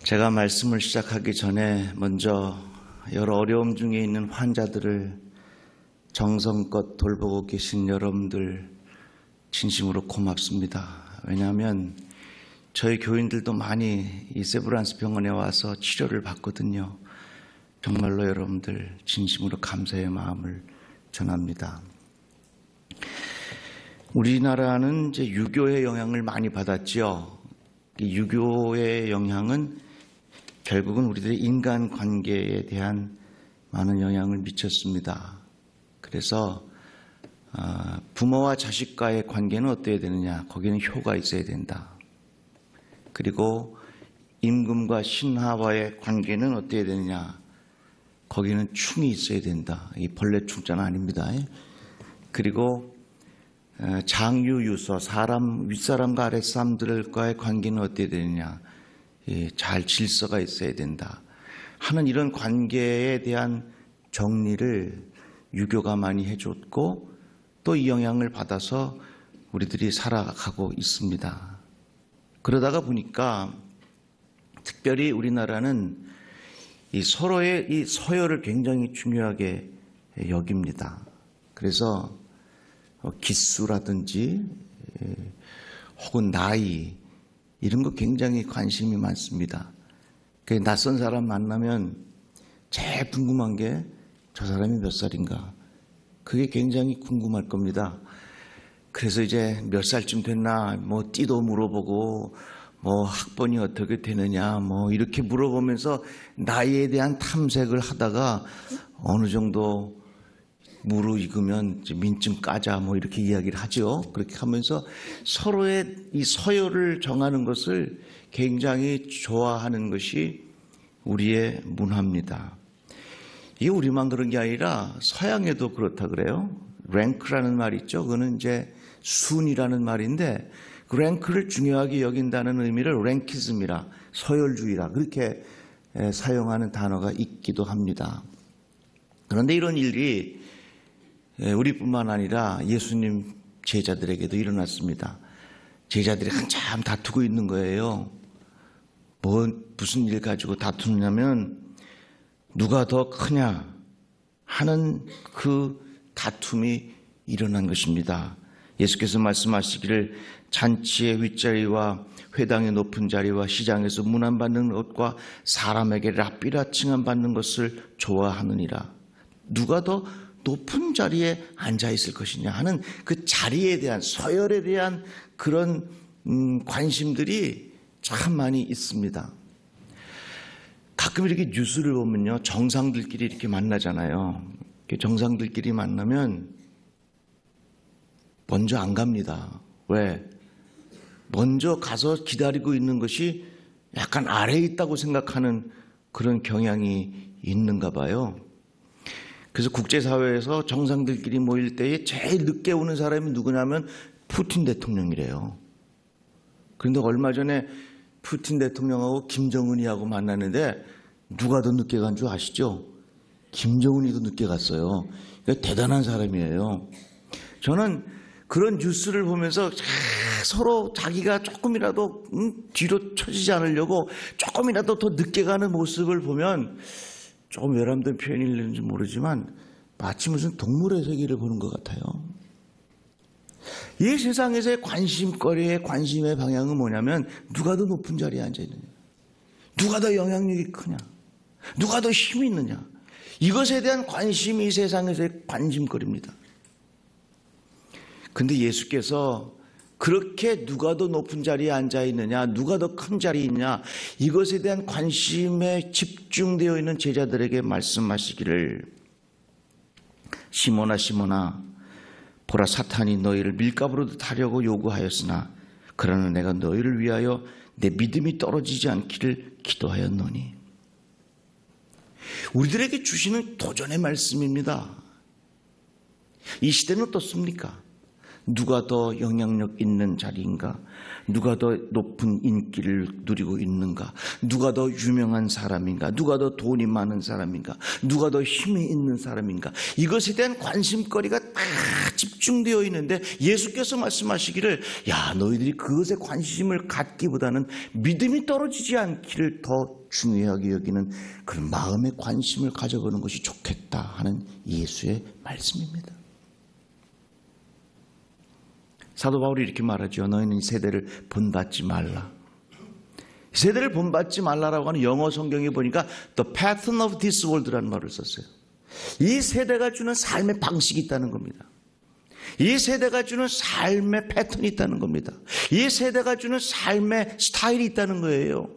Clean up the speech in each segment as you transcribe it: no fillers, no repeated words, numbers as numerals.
제가 말씀을 시작하기 전에 먼저 여러 어려움 중에 있는 환자들을 정성껏 돌보고 계신 여러분들 진심으로 고맙습니다. 왜냐하면 저희 교인들도 많이 이 세브란스 병원에 와서 치료를 받거든요. 정말로 여러분들 진심으로 감사의 마음을 전합니다. 우리나라는 이제 유교의 영향을 많이 받았지요. 이 유교의 영향은 결국은 우리들의 인간관계에 대한 많은 영향을 미쳤습니다. 그래서 부모와 자식과의 관계는 어때야 되느냐? 거기는 효가 있어야 된다. 그리고 임금과 신하와의 관계는 어때야 되느냐? 거기는 충이 있어야 된다. 이 벌레 충자는 아닙니다. 그리고 장유유서, 윗사람과 아랫사람들과의 관계는 어때야 되느냐? 잘 질서가 있어야 된다 하는 이런 관계에 대한 정리를 유교가 많이 해줬고 또 이 영향을 받아서 우리들이 살아가고 있습니다. 그러다가 보니까 특별히 우리나라는 이 서로의 이 서열을 굉장히 중요하게 여깁니다. 그래서 기수라든지 혹은 나이 이런 거 굉장히 관심이 많습니다. 낯선 사람 만나면 제일 궁금한 게 저 사람이 몇 살인가? 그게 굉장히 궁금할 겁니다. 그래서 이제 몇 살쯤 됐나? 뭐 띠도 물어보고 뭐 학번이 어떻게 되느냐? 뭐 이렇게 물어보면서 나이에 대한 탐색을 하다가 어느 정도 무르익으면 민증 까자 뭐 이렇게 이야기를 하죠. 그렇게 하면서 서로의 이 서열을 정하는 것을 굉장히 좋아하는 것이 우리의 문화입니다. 이게 우리만 그런 게 아니라 서양에도 그렇다 그래요. 랭크라는 말이 있죠. 그거는 이제 순이라는 말인데 그 랭크를 중요하게 여긴다는 의미를 랭키즘이라 서열주의라 그렇게 사용하는 단어가 있기도 합니다. 그런데 이런 일이 우리뿐만 아니라 예수님 제자들에게도 일어났습니다. 제자들이 한참 다투고 있는 거예요. 무슨 일 가지고 다투느냐면 누가 더 크냐 하는 그 다툼이 일어난 것입니다. 예수께서 말씀하시기를 잔치의 윗자리와 회당의 높은 자리와 시장에서 문안받는 것과 사람에게 랍비라 칭함받는 것을 좋아하느니라. 누가 더 높은 자리에 앉아 있을 것이냐 하는 그 자리에 대한 서열에 대한 그런 관심들이 참 많이 있습니다. 가끔 이렇게 뉴스를 보면요, 정상들끼리 이렇게 만나잖아요. 정상들끼리 만나면 먼저 안 갑니다. 왜? 먼저 가서 기다리고 있는 것이 약간 아래에 있다고 생각하는 그런 경향이 있는가 봐요. 그래서 국제사회에서 정상들끼리 모일 때에 제일 늦게 오는 사람이 누구냐면 푸틴 대통령이래요. 그런데 얼마 전에 푸틴 대통령하고 김정은이하고 만났는데 누가 더 늦게 간 줄 아시죠? 김정은이 더 늦게 갔어요. 그러니까 대단한 사람이에요. 저는 그런 뉴스를 보면서 서로 자기가 조금이라도 뒤로 처지지 않으려고 조금이라도 더 늦게 가는 모습을 보면 조금 외람된 표현일는지 모르지만 마치 무슨 동물의 세계를 보는 것 같아요. 이 세상에서의 관심거리의 관심의 방향은 뭐냐면 누가 더 높은 자리에 앉아있느냐, 누가 더 영향력이 크냐, 누가 더 힘이 있느냐, 이것에 대한 관심이 이 세상에서의 관심거리입니다. 근데 예수께서 그렇게 누가 더 높은 자리에 앉아있느냐, 누가 더 큰 자리에 있냐, 이것에 대한 관심에 집중되어 있는 제자들에게 말씀하시기를 시몬아 시몬아 보라 사탄이 너희를 밀가부로 타려고 요구하였으나 그러나 내가 너희를 위하여 내 믿음이 떨어지지 않기를 기도하였노니. 우리들에게 주시는 도전의 말씀입니다. 이 시대는 어떻습니까? 누가 더 영향력 있는 자리인가? 누가 더 높은 인기를 누리고 있는가? 누가 더 유명한 사람인가? 누가 더 돈이 많은 사람인가? 누가 더 힘이 있는 사람인가? 이것에 대한 관심거리가 다 집중되어 있는데 예수께서 말씀하시기를 야, 너희들이 그것에 관심을 갖기보다는 믿음이 떨어지지 않기를 더 중요하게 여기는 그런 마음의 관심을 가져보는 것이 좋겠다 하는 예수의 말씀입니다. 사도 바울이 이렇게 말하죠. 너희는 이 세대를 본받지 말라. 이 세대를 본받지 말라라고 하는 영어 성경에 보니까 The pattern of this world라는 말을 썼어요. 이 세대가 주는 삶의 방식이 있다는 겁니다. 이 세대가 주는 삶의 패턴이 있다는 겁니다. 이 세대가 주는 삶의 스타일이 있다는 거예요.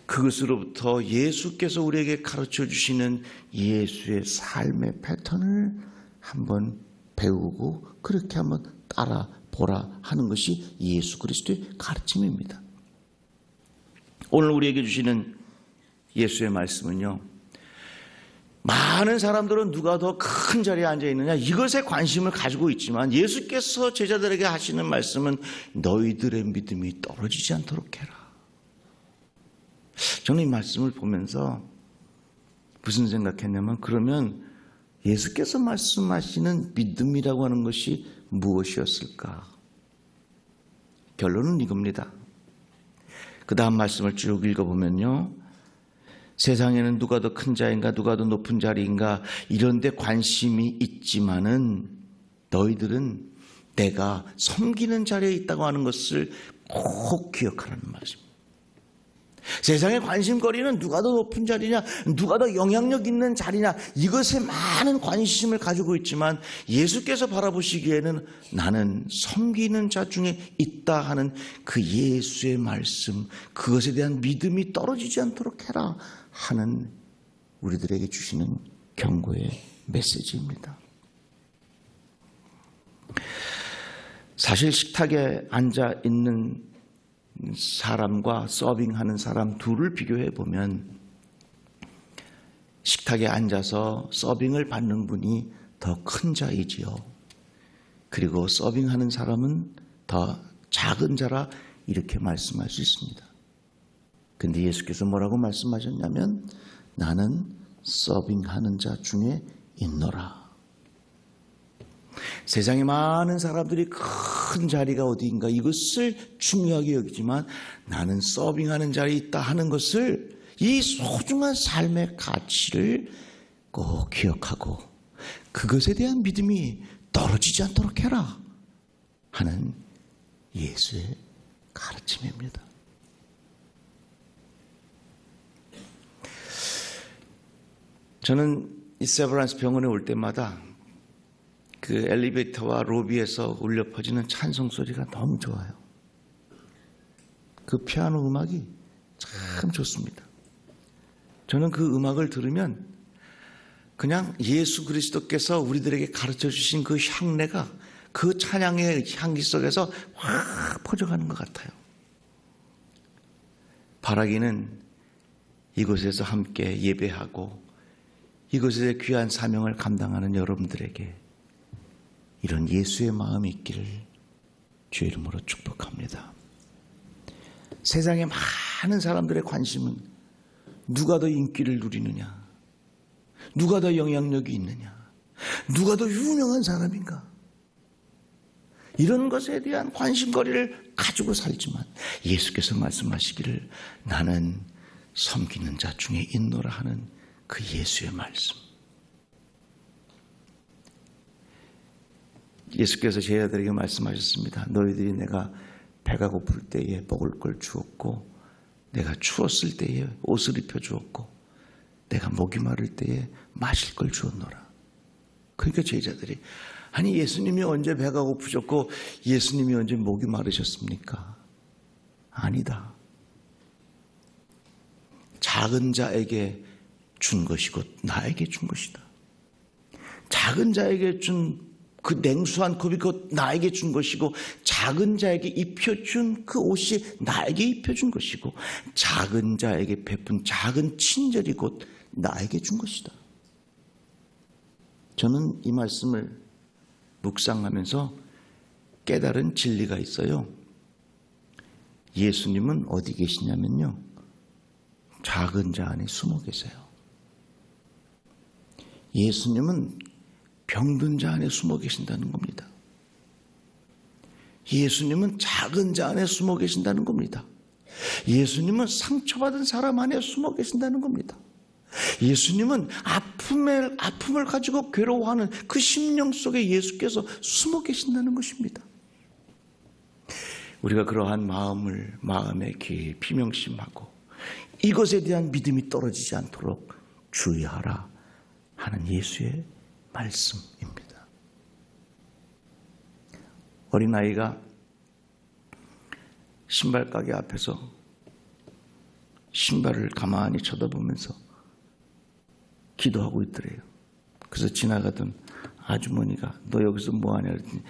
그것으로부터 예수께서 우리에게 가르쳐 주시는 예수의 삶의 패턴을 한번 배우고 그렇게 한번 따라 보라 하는 것이 예수 그리스도의 가르침입니다. 오늘 우리에게 주시는 예수의 말씀은요, 많은 사람들은 누가 더 큰 자리에 앉아 있느냐 이것에 관심을 가지고 있지만 예수께서 제자들에게 하시는 말씀은 너희들의 믿음이 떨어지지 않도록 해라. 저는 이 말씀을 보면서 무슨 생각했냐면, 그러면 예수께서 말씀하시는 믿음이라고 하는 것이 무엇이었을까? 결론은 이겁니다. 그 다음 말씀을 쭉 읽어보면요, 세상에는 누가 더 큰 자인가, 누가 더 높은 자리인가 이런 데 관심이 있지만은 너희들은 내가 섬기는 자리에 있다고 하는 것을 꼭 기억하라는 말씀입니다. 세상의 관심거리는 누가 더 높은 자리냐, 누가 더 영향력 있는 자리냐 이것에 많은 관심을 가지고 있지만 예수께서 바라보시기에는 나는 섬기는 자 중에 있다 하는 그 예수의 말씀, 그것에 대한 믿음이 떨어지지 않도록 해라 하는 우리들에게 주시는 경고의 메시지입니다. 사실 식탁에 앉아 있는 사람과 서빙하는 사람 둘을 비교해 보면 식탁에 앉아서 서빙을 받는 분이 더 큰 자이지요. 그리고 서빙하는 사람은 더 작은 자라 이렇게 말씀할 수 있습니다. 근데 예수께서 뭐라고 말씀하셨냐면 나는 서빙하는 자 중에 있노라. 세상에 많은 사람들이 큰 자리가 어디인가 이것을 중요하게 여기지만 나는 서빙하는 자리에 있다 하는 것을, 이 소중한 삶의 가치를 꼭 기억하고 그것에 대한 믿음이 떨어지지 않도록 해라 하는 예수의 가르침입니다. 저는 이 세브란스 병원에 올 때마다 그 엘리베이터와 로비에서 울려 퍼지는 찬송 소리가 너무 좋아요. 그 피아노 음악이 참 좋습니다. 저는 그 음악을 들으면 그냥 예수 그리스도께서 우리들에게 가르쳐 주신 그 향내가 그 찬양의 향기 속에서 확 퍼져가는 것 같아요. 바라기는 이곳에서 함께 예배하고 이곳에서 귀한 사명을 감당하는 여러분들에게 이런 예수의 마음이 있기를 주의 이름으로 축복합니다. 세상에 많은 사람들의 관심은 누가 더 인기를 누리느냐, 누가 더 영향력이 있느냐, 누가 더 유명한 사람인가, 이런 것에 대한 관심거리를 가지고 살지만 예수께서 말씀하시기를 나는 섬기는 자 중에 있노라 하는 그 예수의 말씀. 예수께서 제자들에게 말씀하셨습니다. 너희들이 내가 배가 고플 때에 먹을 걸 주었고, 내가 추웠을 때에 옷을 입혀 주었고, 내가 목이 마를 때에 마실 걸 주었노라. 그러니까 제자들이 아니 예수님이 언제 배가 고프셨고 예수님이 언제 목이 마르셨습니까? 아니다. 작은 자에게 준 것이 곧 나에게 준 것이다. 작은 자에게 준 그 냉수한 컵이 곧 나에게 준 것이고, 작은 자에게 입혀준 그 옷이 나에게 입혀준 것이고, 작은 자에게 베푼 작은 친절이 곧 나에게 준 것이다. 저는 이 말씀을 묵상하면서 깨달은 진리가 있어요. 예수님은 어디 계시냐면요, 작은 자 안에 숨어 계세요. 예수님은 병든 자 안에 숨어 계신다는 겁니다. 예수님은 작은 자 안에 숨어 계신다는 겁니다. 예수님은 상처받은 사람 안에 숨어 계신다는 겁니다. 예수님은 아픔을 가지고 괴로워하는 그 심령 속에 예수께서 숨어 계신다는 것입니다. 우리가 그러한 마음에 깊이 명심하고 이것에 대한 믿음이 떨어지지 않도록 주의하라 하는 예수의 말씀입니다. 어린아이가 신발 가게 앞에서 신발을 가만히 쳐다보면서 기도하고 있더래요. 그래서 지나가던 아주머니가 너 여기서 뭐하냐 그랬더니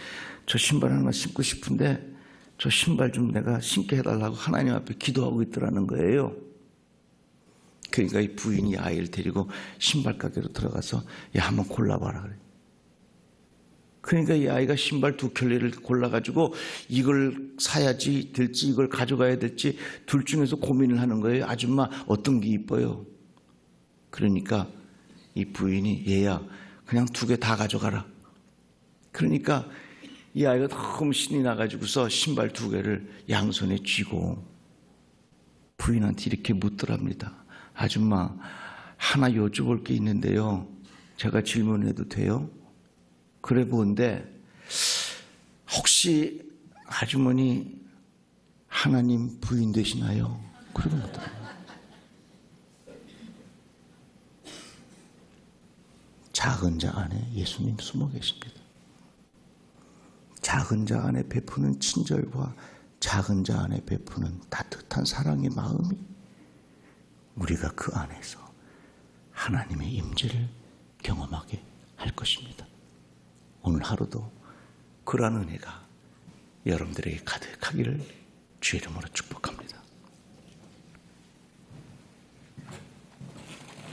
저 신발 하나 신고 싶은데 저 신발 좀 내가 신게 해달라고 하나님 앞에 기도하고 있더라는 거예요. 그러니까 이 부인이 아이를 데리고 신발 가게로 들어가서 야 한번 골라봐라 그래. 그러니까 이 아이가 신발 두 켤레를 골라가지고 이걸 사야지 될지 이걸 가져가야 될지 둘 중에서 고민을 하는 거예요. 아줌마 어떤 게 이뻐요? 그러니까 이 부인이 얘야 그냥 두 개 다 가져가라. 그러니까 이 아이가 너무 신이 나가지고서 신발 두 개를 양손에 쥐고 부인한테 이렇게 묻더랍니다. 아줌마 하나 여쭤볼 게 있는데요. 제가 질문해도 돼요? 그래 보는데 혹시 아주머니 하나님 부인 되시나요? 그러고 묻더라고요. 작은 자 안에 예수님 숨어 계십니다. 작은 자 안에 베푸는 친절과 작은 자 안에 베푸는 따뜻한 사랑의 마음이 우리가 그 안에서 하나님의 임재를 경험하게 할 것입니다. 오늘 하루도 그러한 은혜가 여러분들에게 가득하기를 주의 이름으로 축복합니다.